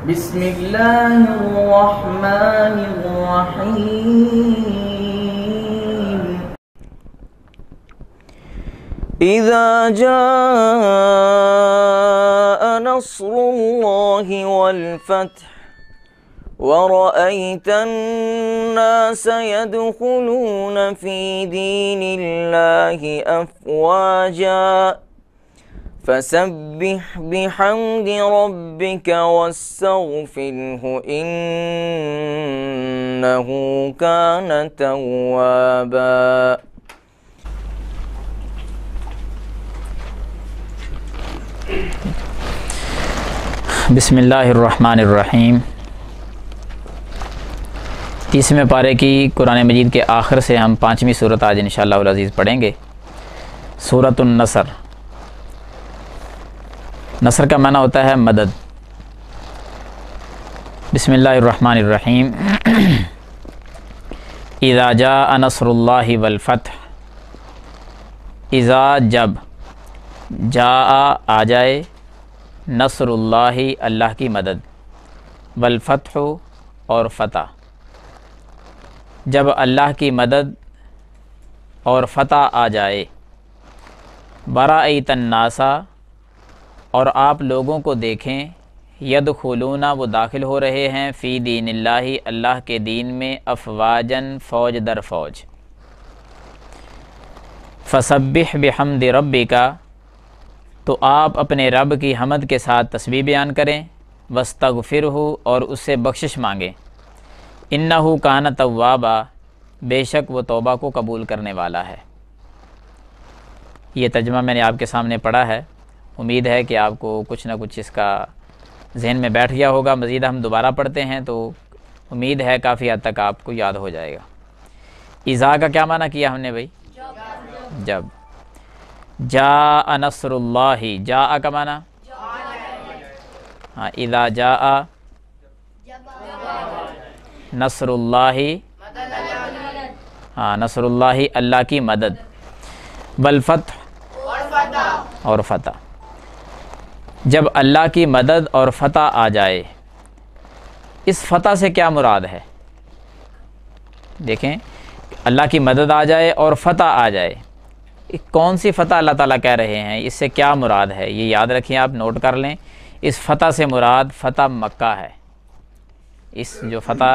بسم الله الرحمن الرحيم إذا جاء نصر الله والفتح ورأيت الناس يدخلون في دين الله أفواجا فسبح بحمد ربك واستغفره إنه كان توابا. بسم اللہ الرحمن الرحیم. 30ویں پارے کی قرآن مجید کے آخر سے ہم 5ویں صورت آج انشاءاللہ العزیز پڑھیں گے. سورۃ النصر. نصر کا معنی ہوتا ہے مدد. بسم اللہ الرحمن الرحیم. اذا جاء نصر اللہ والفتح. اذا جب جاء آ جائے نصر اللہ اللہ کی مدد والفتح اور فتح. جب اللہ کی مدد اور فتح آ جائے. برأیت الناس اور آپ لوگوں کو دیکھیں یدخلون وہ داخل ہو رہے ہیں فی دین اللہ اللہ کے دین میں افواجن فوج در فوج. فسبح بحمد ربک تو آپ اپنے رب کی حمد کے ساتھ تسبیح بیان کریں. واستغفرہ اور اس سے بخشش مانگیں. انہ کان توابا بے شک وہ توبہ کو قبول کرنے والا ہے. یہ ترجمہ میں نے آپ کے سامنے پڑھا ہے. امید ہے کہ آپ کو کچھ نہ کچھ اس کا ذہن میں بیٹھ گیا ہوگا. مزید ہم دوبارہ پڑھتے ہیں تو امید ہے کافی حد تک آپ کو یاد ہو جائے گا. اذا کا کیا معنی کیا ہم نے بھائی؟ جب. جاء نصر اللہ. جاء کا معنی ہاں اذا جاء نصر اللہ ہاں نصر اللہ اللہ کی مدد والفتح اور فتح. جب اللہ کی مدد اور فتح آ جائے. اس فتح سے کیا مراد ہے؟ دیکھیں اللہ کی مدد آ جائے اور فتح آ جائے. کون سی فتح اللہ تعالیٰ کہہ رہے ہیں؟ اس سے کیا مراد ہے یہ یاد رکھیں، آپ نوٹ کر لیں. اس فتح سے مراد فتح مکہ ہے. اس جو فتح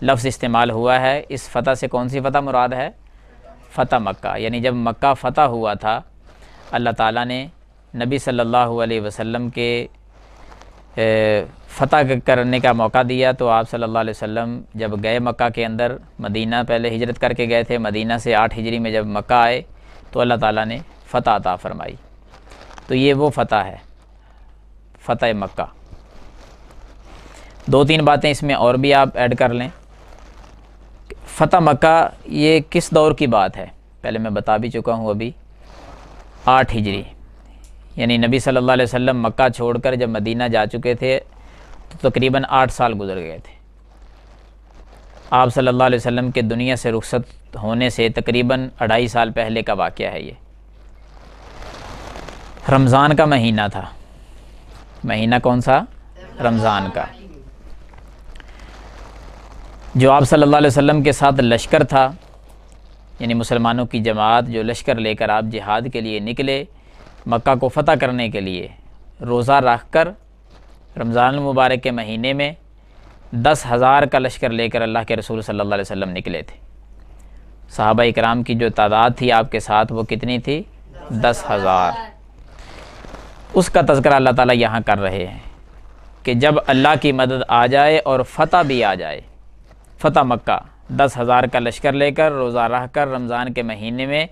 لفظ استعمال ہوا ہے اس فتح سے کون سی فتح مراد ہے؟ فتح مکہ. یعنی جب مکہ فتح ہوا تھا اللہ تعالیٰ نے نبی صلی اللہ علیہ وسلم کے فتح کرنے کا موقع دیا. تو آپ صلی اللہ علیہ وسلم جب گئے مکہ کے اندر، مدینہ پہلے ہجرت کر کے گئے تھے، مدینہ سے 8 ہجری میں جب مکہ آئے تو اللہ تعالیٰ نے فتح عطا فرمائی. تو یہ وہ فتح ہے، فتح مکہ. 2-3 باتیں اس میں اور بھی آپ ایڈ کر لیں. فتح مکہ یہ کس دور کی بات ہے؟ پہلے میں بتا بھی چکا ہوں ابھی. 8 ہجری یعنی نبی صلی اللہ علیہ وسلم مکہ چھوڑ کر جب مدینہ جا چکے تھے تو تقریباً 8 سال گزر گئے تھے. آپ صلی اللہ علیہ وسلم کے دنیا سے رخصت ہونے سے تقریباً 2.5 سال پہلے کا واقعہ ہے. یہ رمضان کا مہینہ تھا. مہینہ کون سا؟ رمضان کا. جو آپ صلی اللہ علیہ وسلم کے ساتھ لشکر تھا، یعنی مسلمانوں کی جماعت جو لشکر لے کر آپ جہاد کے لیے نکلے مکہ کو فتح کرنے کے لیے، روزہ رکھ کر رمضان المبارک کے مہینے میں 10,000 کا لشکر لے کر اللہ کے رسول صلی اللہ علیہ وسلم نکلے تھے. صحابہ اکرام کی جو تعداد تھی آپ کے ساتھ وہ کتنی تھی؟ 10,000. اس کا تذکرہ اللہ تعالیٰ یہاں کر رہے ہیں کہ جب اللہ کی مدد آ جائے اور فتح بھی آ جائے. فتح مکہ 10,000 کا لشکر لے کر روزہ رہ کر رمضان کے مہینے میں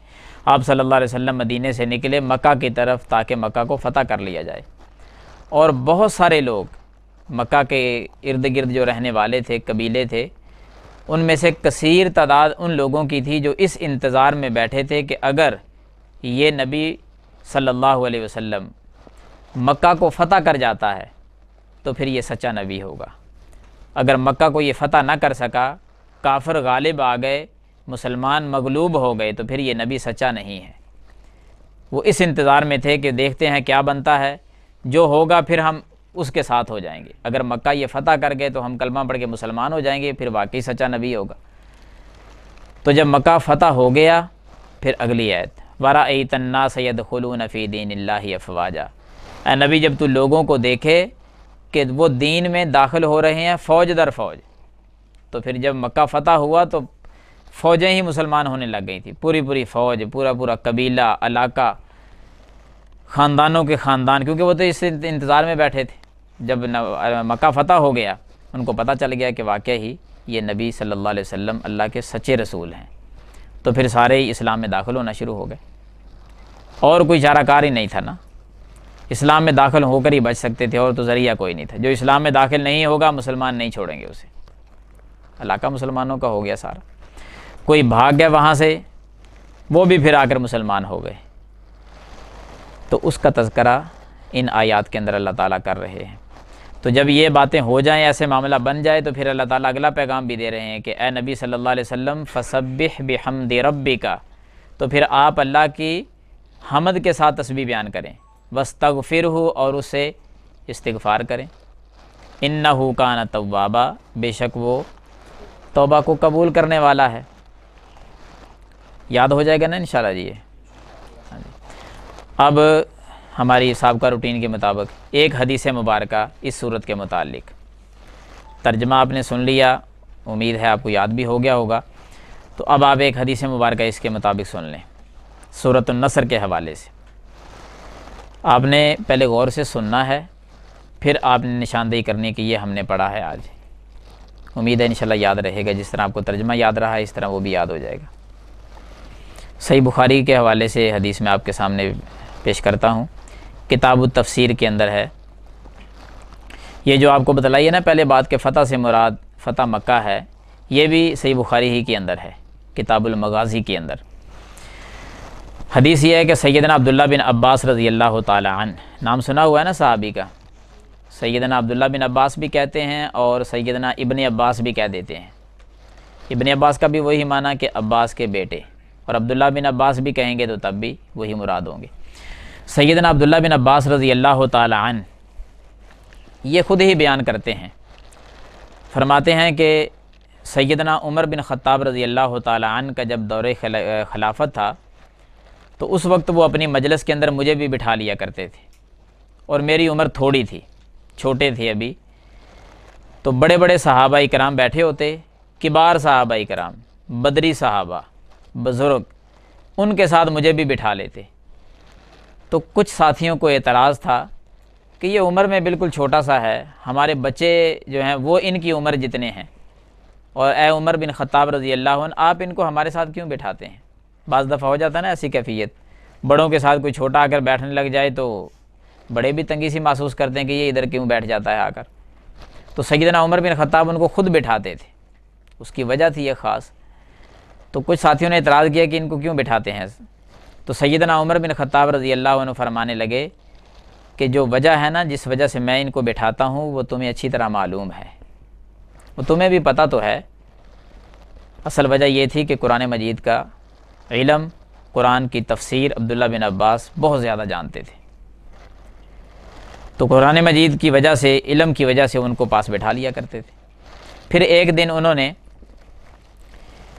آپ صلی اللہ علیہ وسلم مدینے سے نکلے مکہ کی طرف تاکہ مکہ کو فتح کر لیا جائے. اور بہت سارے لوگ مکہ کے ارد گرد جو رہنے والے تھے، قبیلے تھے، ان میں سے کثیر تعداد ان لوگوں کی تھی جو اس انتظار میں بیٹھے تھے کہ اگر یہ نبی صلی اللہ علیہ وسلم مکہ کو فتح کر جاتا ہے تو پھر یہ سچا نبی ہوگا. اگر مکہ کو یہ فتح نہ کر سکا، کافر غالب آ گئے، مسلمان مغلوب ہو گئے، تو پھر یہ نبی سچا نہیں ہے. وہ اس انتظار میں تھے کہ دیکھتے ہیں کیا بنتا ہے، جو ہوگا پھر ہم اس کے ساتھ ہو جائیں گے۔ اگر مکہ یہ فتح کر گئے تو ہم کلمہ پڑھ کے مسلمان ہو جائیں گے، پھر واقعی سچا نبی ہوگا۔ تو جب مکہ فتح ہو گیا، پھر اگلی آیت وَرَأَيْتَ النَّاسَ يَدْخُلُونَ فِي دِينِ اللَّهِ أَفْوَاجًا، اے نبی جب تو لوگوں کو دیکھے کہ وہ دین میں داخل ہو رہے ہیں فوج در فوج، تو پھر جب مکہ فتح ہوا تو فوجیں ہی مسلمان ہونے لگ گئی تھی، پوری فوج، پورا قبیلہ، علاقہ، خاندانوں کے خاندان، کیونکہ وہ تو اس انتظار میں بیٹھے تھے۔ جب مکہ فتح ہو گیا ان کو پتہ چل گیا کہ واقعہ ہی یہ نبی صلی اللہ علیہ وسلم اللہ کے سچے رسول ہیں، تو پھر سارے ہی اسلام میں داخل ہونا شروع ہو گئے، اور کوئی چارہ کار ہی نہیں تھا نا، اسلام میں داخل ہو کر ہی بچ سکتے تھے، اور تو ذریعہ کوئی نہیں تھا۔ جو اسلام میں داخل نہیں ہوگا مسلمان نہیں چھوڑیں گے اسے، علاقہ مسلمانوں کا ہو گیا سارا، کوئی بھاگ گیا وہاں سے، وہ بھی پھر آ کر مسلمان ہو گئے۔ تو اس کا تذکرہ ان آیات کے اندر اللہ تعالیٰ کر رہے ہیں۔ تو جب یہ باتیں ہو جائیں، ایسے معاملہ بن جائے، تو پھر اللہ تعالیٰ اگلا پیغام بھی دے رہے ہیں کہ اے نبی صلی اللہ علیہ وسلم فسبح بحمد ربک، تو پھر آپ اللہ کی حمد کے ساتھ تسبیح بیان کریں، واستغفرہ، اور اس سے استغفار کریں، انہ کان توابا، بے شک وہ توبہ کو قبول کرنے والا ہے۔ یاد ہو جائے گا نا انشاءاللہ جی۔ اب ہماری سابقہ روٹین کے مطابق ایک حدیث مبارکہ اس صورت کے متعلق، ترجمہ آپ نے سن لیا، امید ہے آپ کو یاد بھی ہو گیا ہوگا، تو اب آپ ایک حدیث مبارکہ اس کے مطابق سن لیں سورۃ النصر کے حوالے سے۔ آپ نے پہلے غور سے سننا ہے، پھر آپ نے نشاندہی کرنی کہ یہ ہم نے پڑھا ہے آج۔ امید ہے انشاءاللہ یاد رہے گا، جس طرح آپ کو ترجمہ یاد رہا ہے اس طرح وہ بھی یاد ہو جائے گا۔ صحیح بخاری کے حوالے سے حدیث میں آپ کے سامنے پیش کرتا ہوں، کتاب التفسیر کے اندر ہے۔ یہ جو آپ کو بتلائیے نا پہلے بات کہ فتح سے مراد فتح مکہ ہے، یہ بھی صحیح بخاری ہی کے اندر ہے، کتاب المغازی کے اندر۔ حدیث یہ ہے کہ سیدنا عبداللہ بن عباس رضی اللہ تعالی عنہ، نام سنا ہوا ہے نا صحابی کا، سیدنا عبداللہ بن عباس بھی کہتے ہیں اور سیدنا ابن عباس بھی کہہ دیتے ہیں۔ ابن عباس کا بھی وہی معنی کہ عباس کے بیٹے، اور عبداللہ بن عباس بھی کہیں گے تو تب بھی وہی مراد ہوں گے۔ سیدنا عبداللہ بن عباس رضی اللہ تعالی عنہ یہ خود ہی بیان کرتے ہیں، فرماتے ہیں کہ سیدنا عمر بن خطاب رضی اللہ تعالی عنہ کا جب دور خلافت تھا تو اس وقت وہ اپنی مجلس کے اندر مجھے بھی بٹھا لیا کرتے تھے، اور میری عمر تھوڑی تھی، چھوٹے تھے ابھی، تو بڑے بڑے صحابہ کرام بیٹھے ہوتے، کبار صحابہ کرام، بدری صحابہ، بزرگ، ان کے ساتھ مجھے بھی بٹھا لیتے۔ تو کچھ ساتھیوں کو اعتراض تھا کہ یہ عمر میں بالکل چھوٹا سا ہے، ہمارے بچے جو ہیں وہ ان کی عمر جتنے ہیں، اور اے عمر بن خطاب رضی اللہ عنہ آپ ان کو ہمارے ساتھ کیوں بٹھاتے ہیں؟ بعض دفعہ ہو جاتا ہے نا ایسی کیفیت، بڑوں کے ساتھ کوئی چھوٹا آ کر بیٹھنے لگ جائے تو بڑے بھی تنگی سی محسوس کرتے ہیں کہ یہ ادھر کیوں بیٹھ جاتا ہے آ کر۔ تو سیدنا عمر بن خطاب ان کو خود بٹھاتے تھے، اس کی وجہ تھی یہ خاص۔ تو کچھ ساتھیوں نے اعتراض کیا کہ ان کو کیوں بٹھاتے ہیں؟ تو سیدنا عمر بن خطاب رضی اللہ عنہ فرمانے لگے کہ جو وجہ ہے نا جس وجہ سے میں ان کو بٹھاتا ہوں وہ تمہیں اچھی طرح معلوم ہے، وہ تمہیں بھی پتہ تو ہے۔ اصل وجہ یہ تھی کہ قرآن مجید کا علم، قرآن کی تفسیر عبداللہ بن عباس بہت زیادہ جانتے تھے، تو قرآن مجید کی وجہ سے، علم کی وجہ سے ان کو پاس بٹھا لیا کرتے تھے۔ پھر ایک دن انہوں نے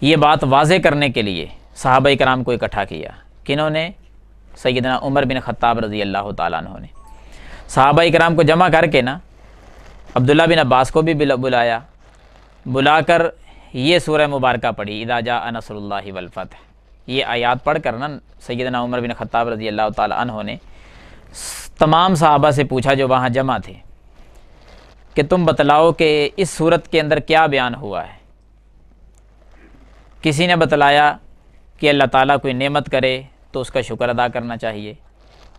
یہ بات واضح کرنے کے لیے صحابہ کرام کو اکٹھا کیا۔ کنہوں نے؟ سیدنا عمر بن خطاب رضی اللہ تعالیٰ عنہ نے صحابہ کرام کو جمع کر کے نا عبداللہ بن عباس کو بھی بلا کر یہ سورہ مبارکہ پڑھی، اذا جاء نصر اللہ والفتح، یہ آیات پڑھ کر نا سیدنا عمر بن خطاب رضی اللہ تعالیٰ عنہ نے تمام صحابہ سے پوچھا جو وہاں جمع تھے کہ تم بتلاؤ کہ اس صورت کے اندر کیا بیان ہوا ہے۔ کسی نے بتلایا کہ اللہ تعالیٰ کوئی نعمت کرے تو اس کا شکر ادا کرنا چاہیے،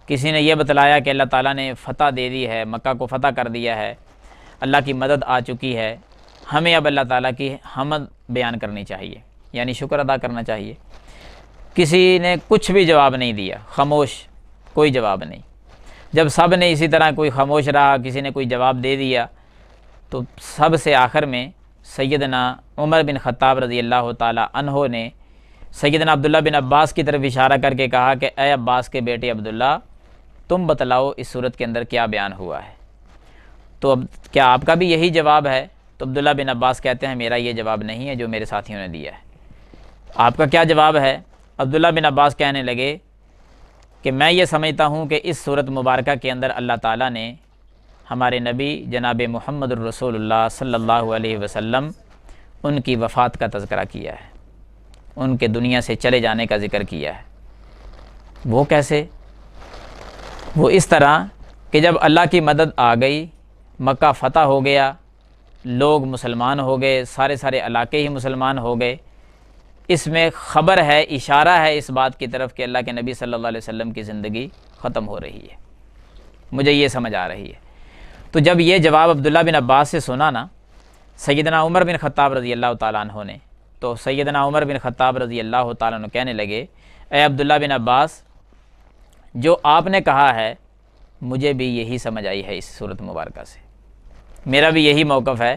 کسی نے یہ بتلایا کہ اللہ تعالیٰ نے فتح دے دی ہے، مکہ کو فتح کر دیا ہے، اللہ کی مدد آ چکی ہے، ہمیں اب اللہ تعالیٰ کی حمد بیان کرنی چاہیے، یعنی شکر ادا کرنا چاہیے۔ کسی نے کچھ بھی جواب نہیں دیا، خاموش، کوئی جواب نہیں۔ جب سب نے اسی طرح کوئی خاموش رہا، کسی نے کوئی جواب دے دیا، تو سب سے آخر میں سیدنا عمر بن خطاب رضی اللہ تعالیٰ عنہ نے سیدنا عبداللہ بن عباس کی طرف اشارہ کر کے کہا کہ اے عباس کے بیٹے عبداللہ، تم بتلاؤ اس صورت کے اندر کیا بیان ہوا ہے۔ تو اب کیا آپ کا بھی یہی جواب ہے؟ تو عبداللہ بن عباس کہتے ہیں میرا یہ جواب نہیں ہے جو میرے ساتھیوں نے دیا ہے۔ آپ کا کیا جواب ہے؟ عبداللہ بن عباس کہنے لگے کہ میں یہ سمجھتا ہوں کہ اس صورت مبارکہ کے اندر اللہ تعالیٰ نے ہمارے نبی جناب محمد الرسول اللہ صلی اللہ علیہ وسلم ان کی وفات کا تذکرہ کیا ہے، ان کے دنیا سے چلے جانے کا ذکر کیا ہے۔ وہ کیسے؟ وہ اس طرح کہ جب اللہ کی مدد آ گئی، مکہ فتح ہو گیا، لوگ مسلمان ہو گئے، سارے علاقے ہی مسلمان ہو گئے، اس میں خبر ہے، اشارہ ہے اس بات کی طرف کہ اللہ کے نبی صلی اللہ علیہ وسلم کی زندگی ختم ہو رہی ہے۔ مجھے یہ سمجھ آ رہی ہے۔ تو جب یہ جواب عبداللہ بن عباس سے سنا نا سیدنا عمر بن خطاب رضی اللہ تعالیٰ عنہ نے، تو سیدنا عمر بن خطاب رضی اللہ تعالیٰ عنہ کہنے لگے اے عبداللہ بن عباس، جو آپ نے کہا ہے مجھے بھی یہی سمجھ آئی ہے اس صورت مبارکہ سے، میرا بھی یہی موقف ہے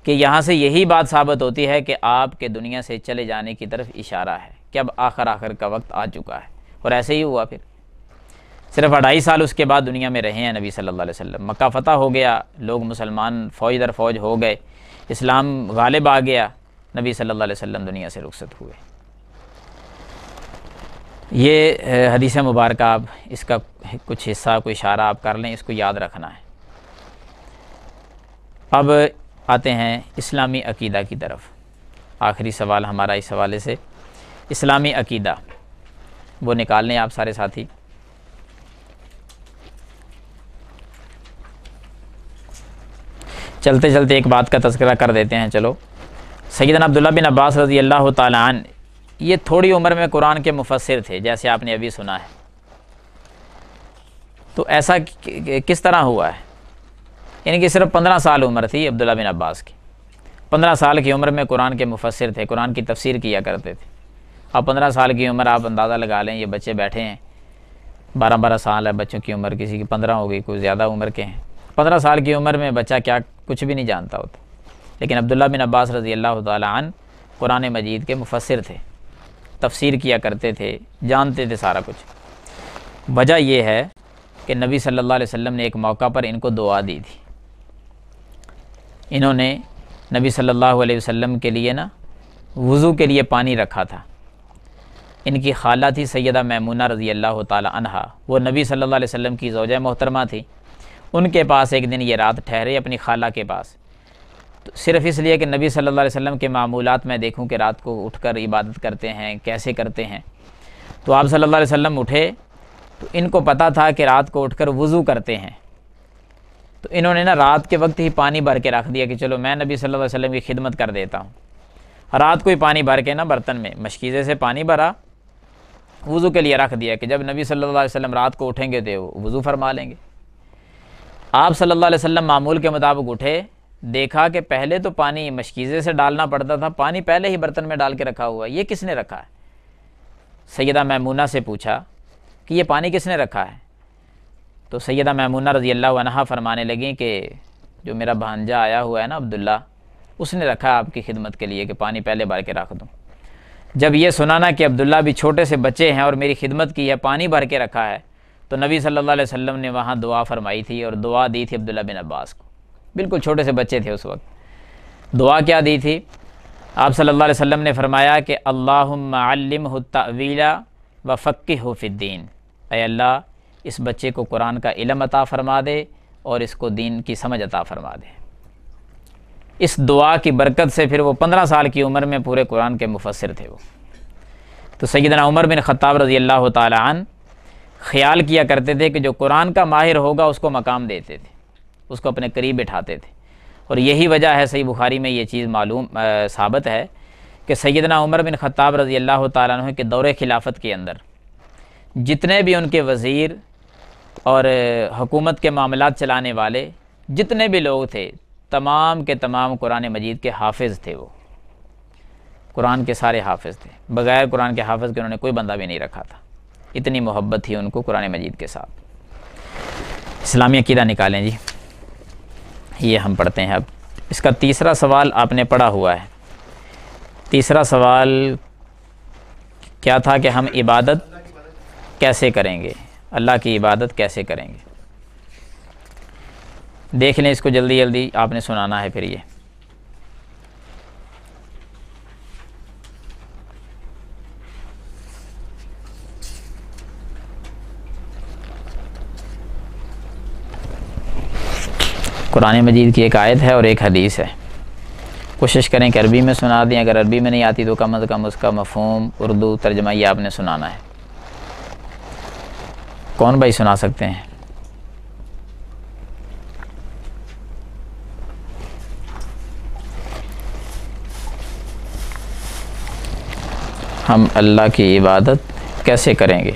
کہ یہاں سے یہی بات ثابت ہوتی ہے کہ آپ کے دنیا سے چلے جانے کی طرف اشارہ ہے کہ اب آخر کا وقت آ چکا ہے۔ اور ایسے ہی ہوا، پھر صرف 2.5 سال اس کے بعد دنیا میں رہے ہیں نبی صلی اللہ علیہ وسلم، مکہ فتح ہو گیا، لوگ مسلمان فوج در فوج ہو گئے، اسلام غالب آ گیا، نبی صلی اللہ علیہ وسلم دنیا سے رخصت ہوئے۔ یہ حدیث مبارکہ آپ اس کا کچھ حصہ، کوئی اشارہ آپ کر لیں، اس کو یاد رکھنا ہے۔ اب آتے ہیں اسلامی عقیدہ کی طرف۔ آخری سوال ہمارا اس حوالے سے اسلامی عقیدہ، وہ نکال لیں آپ سارے ساتھی۔ چلتے چلتے ایک بات کا تذکرہ کر دیتے ہیں۔ چلو، سیدنا عبداللہ بن عباس رضی اللہ تعالیٰ عنہ یہ تھوڑی عمر میں قرآن کے مفسر تھے، جیسے آپ نے ابھی سنا ہے۔ تو ایسا کس طرح ہوا ہے؟ یعنی کہ صرف 15 سال عمر تھی عبداللہ بن عباس کی، 15 سال کی عمر میں قرآن کے مفسر تھے، قرآن کی تفسیر کیا کرتے تھے۔ اب 15 سال کی عمر آپ اندازہ لگا لیں، یہ بچے بیٹھے ہیں، 12 سال ہے بچوں کی عمر، کسی کی 15 ہو گئی، کوئی زیادہ عمر کے ہیں۔ 15 سال کی عمر میں بچہ کیا کچھ بھی نہیں جانتا ہوتا، لیکن عبداللہ بن عباس رضی اللہ تعالیٰ عنہ قرآن مجید کے مفسر تھے، تفسیر کیا کرتے تھے، جانتے تھے سارا کچھ۔ وجہ یہ ہے کہ نبی صلی اللہ علیہ وسلم نے ایک موقع پر ان کو دعا دی تھی۔ انہوں نے نبی صلی اللہ علیہ وسلم کے لیے نا وضو کے لیے پانی رکھا تھا۔ ان کی خالہ تھی سیدہ میمونہ رضی اللہ تعالی عنہا، وہ نبی صلی اللہ علیہ وسلم کی زوجہ محترمہ تھی۔ ان کے پاس ایک دن یہ رات ٹھہرے، اپنی خالہ کے پاس، تو صرف اس لیے کہ نبی صلی اللہ علیہ وسلم کے معمولات میں دیکھوں کہ رات کو اٹھ کر عبادت کرتے ہیں، کیسے کرتے ہیں۔ تو آپ صلی اللہ علیہ وسلم اٹھے تو ان کو پتہ تھا کہ رات کو اٹھ کر وضو کرتے ہیں، تو انہوں نے نا رات کے وقت ہی پانی بھر کے رکھ دیا کہ چلو میں نبی صلی اللہ علیہ وسلم کی خدمت کر دیتا ہوں۔ رات کو ہی پانی بھر کے نا برتن میں مشکیزے سے پانی بھرا، وضو کے لیے رکھ دیا کہ جب نبی صلی اللہ علیہ وسلم رات کو اٹھیں گے تو وہ وضو فرما لیں گے۔ آپ صلی اللہ علیہ وسلم معمول کے مطابق اٹھے، دیکھا کہ پہلے تو پانی مشکیزے سے ڈالنا پڑتا تھا، پانی پہلے ہی برتن میں ڈال کے رکھا ہوا ہے، یہ کس نے رکھا ہے؟ سیدہ میمونہ سے پوچھا کہ یہ پانی کس نے رکھا ہے؟ تو سیدہ میمونہ رضی اللہ عنہا فرمانے لگیں کہ جو میرا بھانجا آیا ہوا ہے نا عبداللہ، اس نے رکھا آپ کی خدمت کے لیے کہ پانی پہلے بھر کے رکھ دوں۔ جب یہ سنا نا کہ عبداللہ بھی چھوٹے سے بچے ہیں اور میری خدمت کی ہے، پانی بھر کے رکھا ہے، تو نبی صلی اللہ علیہ وسلم نے وہاں دعا فرمائی تھی اور دعا دی تھی عبداللہ بن عباس کو، بالکل چھوٹے سے بچے تھے اس وقت۔ دعا کیا دی تھی؟ آپ صلی اللہ علیہ وسلم نے فرمایا کہ اللہم علمہ التأویل وفقہہ فی الدین، اے اللہ اس بچے کو قرآن کا علم عطا فرما دے اور اس کو دین کی سمجھ عطا فرما دے۔ اس دعا کی برکت سے پھر وہ 15 سال کی عمر میں پورے قرآن کے مفسر تھے وہ۔ تو سیدنا عمر بن خطاب رضی اللہ تعالی عنہ خیال کیا کرتے تھے کہ جو قرآن کا ماہر ہوگا اس کو مقام دیتے تھے، اس کو اپنے قریب بٹھاتے تھے۔ اور یہی وجہ ہے، صحیح بخاری میں یہ چیز ثابت ہے کہ سیدنا عمر بن خطاب رضی اللہ تعالیٰ عنہ کے دور خلافت کے اندر جتنے بھی ان کے وزیر اور حکومت کے معاملات چلانے والے جتنے بھی لوگ تھے، تمام کے تمام قرآن مجید کے حافظ تھے۔ وہ قرآن کے سارے حافظ تھے، بغیر قرآن کے حافظ کے انہوں نے کوئی بندہ بھی نہیں رکھا تھا، اتنی محبت تھی ان کو قرآن مجید کے ساتھ۔ اسلامی عقیدہ نکالیں جی، یہ ہم پڑھتے ہیں اب۔ اس کا تیسرا سوال آپ نے پڑھا ہوا ہے۔ تیسرا سوال کیا تھا کہ ہم عبادت کیسے کریں گے، اللہ کی عبادت کیسے کریں گے؟ دیکھ لیں اس کو جلدی جلدی آپ نے سنانا ہے پھر یہ. قرآن مجید کی ایک آیت ہے اور ایک حدیث ہے. کوشش کریں کہ عربی میں سنا دیں، اگر عربی میں نہیں آتی تو کم از کم اس کا مفہوم اردو ترجمہ یہ آپ نے سنانا ہے. کون بھائی سنا سکتے ہیں؟ ہم اللہ کی عبادت کیسے کریں گے؟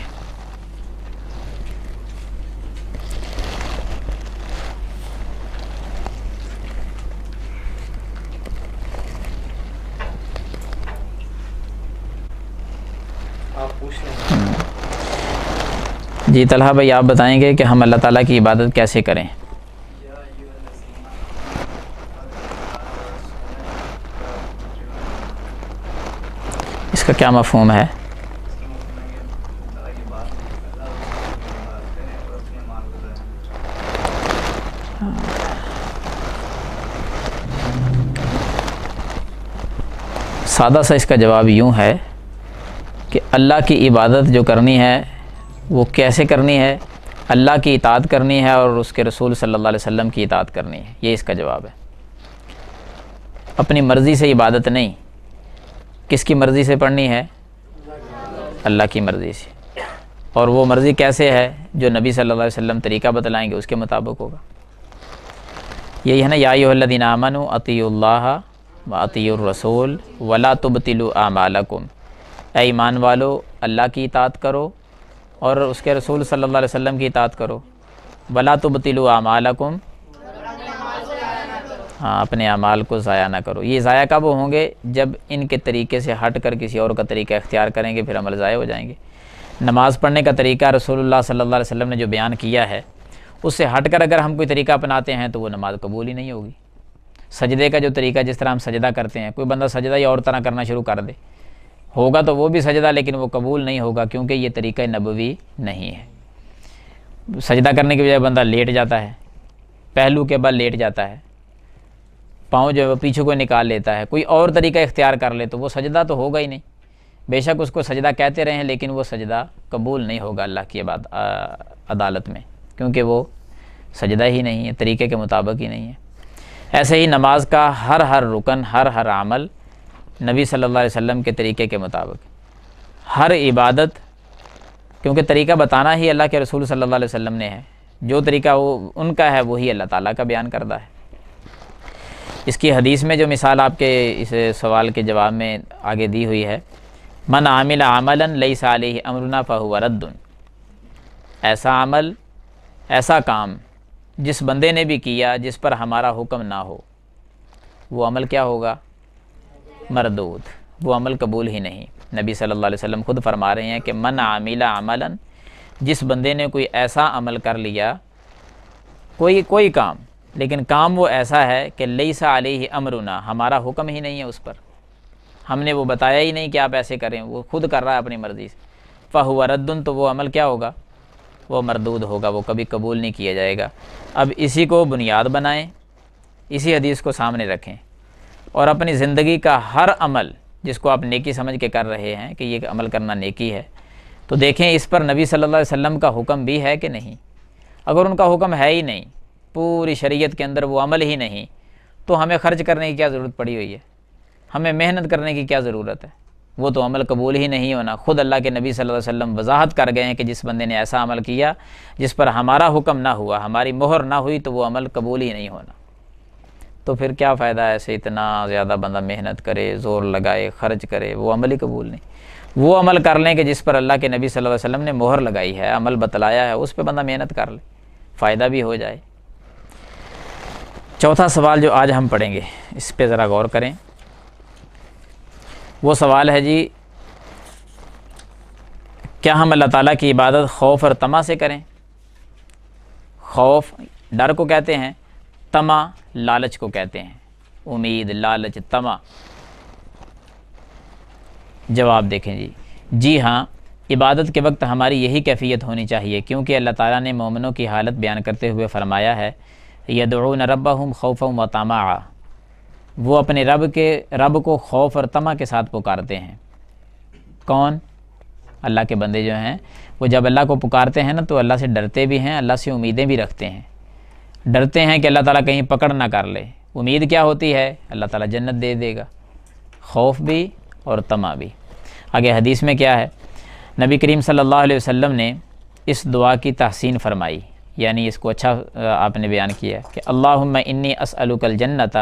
جی طلحہ بھائی آپ بتائیں گے کہ ہم اللہ تعالیٰ کی عبادت کیسے کریں؟ اس کا کیا مفہوم ہے؟ سادہ سا اس کا جواب یوں ہے کہ اللہ کی عبادت جو کرنی ہے وہ کیسے کرنی ہے؟ اللہ کی اطاعت کرنی ہے اور اس کے رسول صلی اللہ علیہ وسلم کی اطاعت کرنی ہے. یہ اس کا جواب ہے. اپنی مرضی سے عبادت نہیں. کس کی مرضی سے پڑھنی ہے؟ اللہ کی مرضی سے. اور وہ مرضی کیسے ہے؟ جو نبی صلی اللہ علیہ وسلم طریقہ بتلائیں گے اس کے مطابق ہوگا. یہی ہے نا، یا ایھا الذین آمنوا اطیعوا اللہ واطیعوا الرسول ولا تبطلوا اعمالکم. اے ایمان والو اللہ کی اطاعت کرو اور اس کے رسول صلی اللہ علیہ وسلم کی اطاعت کرو. ولا تبطلوا اعمالکم، ہاں اپنے اعمال کو ضائع نہ کرو. یہ ضائع کب ہوں گے؟ جب ان کے طریقے سے ہٹ کر کسی اور کا طریقہ اختیار کریں گے، پھر عمل ضائع ہو جائیں گے. نماز پڑھنے کا طریقہ رسول اللہ صلی اللہ علیہ وسلم نے جو بیان کیا ہے اس سے ہٹ کر اگر ہم کوئی طریقہ اپناتے ہیں تو وہ نماز قبول ہی نہیں ہوگی. سجدے کا جو طریقہ، جس طرح ہم سجدہ کرتے ہیں، کوئی بندہ سجدہ ہی اور طرح کرنا شروع کر دے، ہوگا تو وہ بھی سجدہ لیکن وہ قبول نہیں ہوگا، کیونکہ یہ طریقہ نبوی نہیں ہے. سجدہ کرنے کی بجائے بندہ لیٹ جاتا ہے، پہلو کے بل لیٹ جاتا ہے، پاؤں جو ہے وہ پیچھے کو نکال لیتا ہے، کوئی اور طریقہ اختیار کر لے تو وہ سجدہ تو ہوگا ہی نہیں. بے شک اس کو سجدہ کہتے رہیں لیکن وہ سجدہ قبول نہیں ہوگا اللہ کی عدالت میں، کیونکہ وہ سجدہ ہی نہیں ہے، طریقے کے مطابق ہی نہیں ہے. ایسے ہی نماز کا ہر رکن، ہر عمل نبی صلی اللہ علیہ وسلم کے طریقے کے مطابق. ہر عبادت، کیونکہ طریقہ بتانا ہی اللہ کے رسول صلی اللہ علیہ وسلم نے ہے، جو طریقہ وہ ان کا ہے وہی اللہ تعالیٰ کا بیان کردہ ہے. اس کی حدیث میں جو مثال آپ کے اس سوال کے جواب میں آگے دی ہوئی ہے، من عامل عملا لیس علیہ امرنا فہو رد. ایسا عمل، ایسا کام جس بندے نے بھی کیا جس پر ہمارا حکم نہ ہو، وہ عمل کیا ہوگا؟ مردود. وہ عمل قبول ہی نہیں. نبی صلی اللہ علیہ وسلم خود فرما رہے ہیں کہ من عامل عملا، جس بندے نے کوئی ایسا عمل کر لیا، کوئی کام، لیکن کام وہ ایسا ہے کہ لیس علیہ امرنا، ہمارا حکم ہی نہیں ہے اس پر، ہم نے وہ بتایا ہی نہیں کہ آپ ایسے کریں، وہ خود کر رہا ہے اپنی مرضی سے، فہو رد، تو وہ عمل کیا ہوگا؟ وہ مردود ہوگا، وہ کبھی قبول نہیں کیا جائے گا. اب اسی کو بنیاد بنائیں، اسی حدیث کو سامنے رکھیں اور اپنی زندگی کا ہر عمل جس کو آپ نیکی سمجھ کے کر رہے ہیں کہ یہ عمل کرنا نیکی ہے، تو دیکھیں اس پر نبی صلی اللہ علیہ وسلم کا حکم بھی ہے کہ نہیں. اگر ان کا حکم ہے ہی نہیں، پوری شریعت کے اندر وہ عمل ہی نہیں، تو ہمیں خرچ کرنے کی کیا ضرورت پڑی ہوئی ہے؟ ہمیں محنت کرنے کی کیا ضرورت ہے؟ وہ تو عمل قبول ہی نہیں ہونا. خود اللہ کے نبی صلی اللہ علیہ وسلم وضاحت کر گئے ہیں کہ جس بندے نے ایسا عمل کیا جس پر ہمارا حکم نہ ہوا، ہماری مہر نہ ہوئی، تو وہ عمل قبول ہی نہیں ہونا. تو پھر کیا فائدہ ہے ایسے اتنا زیادہ بندہ محنت کرے، زور لگائے، خرچ کرے، وہ عمل ہی قبول نہیں. وہ عمل کر لیں کہ جس پر اللہ کے نبی صلی اللہ علیہ وسلم نے مہر لگائی ہے، عمل بتلایا ہے، اس پہ بندہ محنت کر لے، فائدہ بھی ہو جائے. چوتھا سوال جو آج ہم پڑھیں گے، اس پہ ذرا غور کریں. وہ سوال ہے جی، کیا ہم اللہ تعالیٰ کی عبادت خوف اور طمع سے کریں؟ خوف ڈر کو کہتے ہیں، طمع لالچ کو کہتے ہیں، امید، لالچ، طمع. جواب دیکھیں جی ہاں، عبادت کے وقت ہماری یہی کیفیت ہونی چاہیے، کیونکہ اللہ تعالیٰ نے مومنوں کی حالت بیان کرتے ہوئے فرمایا ہے یدعون ربہم خوفا و طمعا، وہ اپنے رب کو خوف اور طمع کے ساتھ پکارتے ہیں۔ کون؟ اللہ کے بندے جو ہیں وہ جب اللہ کو پکارتے ہیں نا تو اللہ سے ڈرتے بھی ہیں، اللہ سے امیدیں بھی رکھتے ہیں۔ ڈرتے ہیں کہ اللہ تعالیٰ کہیں پکڑ نہ کر لے، امید کیا ہوتی ہے؟ اللہ تعالیٰ جنت دے دے گا، خوف بھی اور طمع بھی۔ آگے حدیث میں کیا ہے؟ نبی کریم صلی اللہ علیہ وسلم نے اس دعا کی تحسین فرمائی، یعنی اس کو اچھا آپ نے بیان کیا کہ اللہم انی اسألک الجنت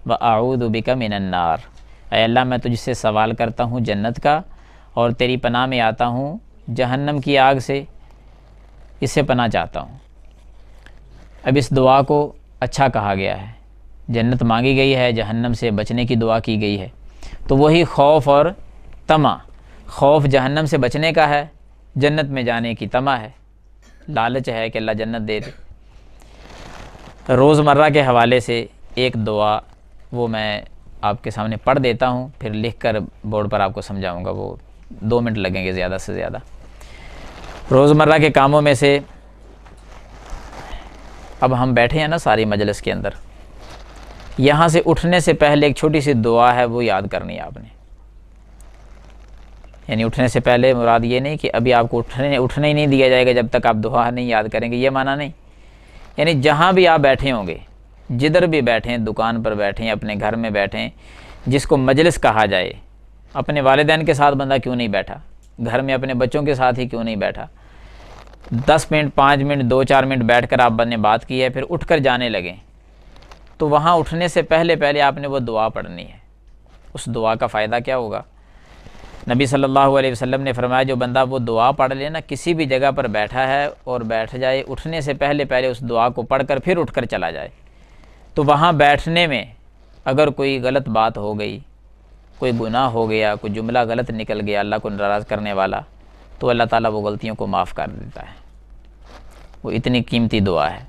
و اعوذ بک من النار، اے اللہ میں تجھ سے سوال کرتا ہوں جنت کا اور تیری پناہ میں آتا ہوں جہنم کی آگ سے، اس سے پناہ چاہتا ہوں۔ اب اس دعا کو اچھا کہا گیا ہے، جنت مانگی گئی ہے، جہنم سے بچنے کی دعا کی گئی ہے، تو وہی خوف اور طمع، خوف جہنم سے بچنے کا ہے، جنت میں جانے کی طمع ہے، لالچ ہے کہ اللہ جنت دے دے۔ روزمرہ کے حوالے سے ایک دعا وہ میں آپ کے سامنے پڑھ دیتا ہوں، پھر لکھ کر بورڈ پر آپ کو سمجھاؤں گا، وہ 2 منٹ لگیں گے زیادہ سے زیادہ۔ روزمرہ کے کاموں میں سے اب ہم بیٹھے ہیں نا ساری مجلس کے اندر، یہاں سے اٹھنے سے پہلے ایک چھوٹی سی دعا ہے، وہ یاد کرنی ہے آپ نے۔ یعنی اٹھنے سے پہلے مراد یہ نہیں کہ ابھی آپ کو اٹھنے ہی نہیں دیا جائے گا جب تک آپ دعا نہیں یاد کریں گے، یہ معنی نہیں۔ یعنی جہاں بھی آپ بیٹھے ہوں گے، جدھر بھی بیٹھیں، دکان پر بیٹھیں، اپنے گھر میں بیٹھیں، جس کو مجلس کہا جائے، اپنے والدین کے ساتھ بندہ کیوں نہیں بیٹھا، گھر میں اپنے بچوں کے ساتھ ہی کیوں نہیں بیٹھا، 10 منٹ 5 منٹ 2-4 منٹ بیٹھ کر آپ نے بات کی ہے، پھر اٹھ کر جانے لگیں، تو وہاں اٹھنے سے پہلے آپ نے وہ دعا پڑھنی ہے۔ اس دعا کا فائدہ کیا ہوگا؟ نبی صلی اللہ علیہ وسلم نے فرمایا جو بندہ وہ دعا پڑھ لے نا، کسی بھی جگہ پر بیٹھا ہے اور بیٹھ جائے، اٹھنے سے پہلے اس دعا کو پڑھ کر پھر اٹھ کر چلا جائے، تو وہاں بیٹھنے میں اگر کوئی غلط بات ہو گئی، کوئی گناہ ہو گیا، کوئی جملہ غلط نکل گیا اللہ کو ناراض کرنے والا، تو اللہ تعالیٰ وہ غلطیوں کو معاف کر دیتا ہے۔ وہ اتنی قیمتی دعا ہے،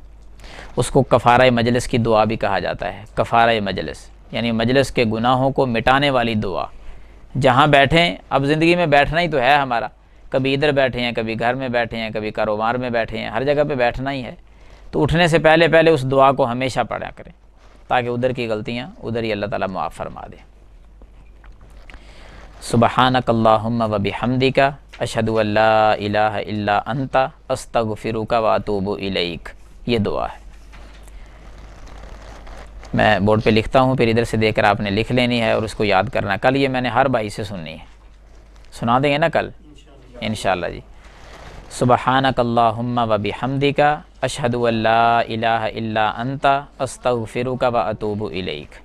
اس کو کفارہ مجلس کی دعا بھی کہا جاتا ہے۔ کفارہ مجلس یعنی مجلس کے گناہوں کو مٹانے والی دعا۔ جہاں بیٹھیں، اب زندگی میں بیٹھنا ہی تو ہے ہمارا، کبھی ادھر بیٹھے ہیں، کبھی گھر میں بیٹھے ہیں، کبھی کاروبار میں بیٹھے ہیں، ہر جگہ پہ بیٹھنا ہی ہے، تو اٹھنے سے پہلے اس دعا کو ہمیشہ پڑھا کریں تاکہ ادھر کی غلطیاں ادھر ہی اللہ تعالیٰ معاف فرما دے۔ سبحانک اللہم و بحمدک اشہد ان لا الہ الا انت استغفرک و اتوب الیک، یہ دعا ہے۔ میں بورڈ پہ لکھتا ہوں، پھر ادھر سے دیکھ کر آپ نے لکھ لینی ہے اور اس کو یاد کرنا۔ کل یہ میں نے ہر بھائی سے سننی ہے، سنا دیں گے نا کل انشاءاللہ جی۔ سبحانک اللہم و بحمدک اشہد ان لا الہ الا انت استغفرک و اتوب الیک۔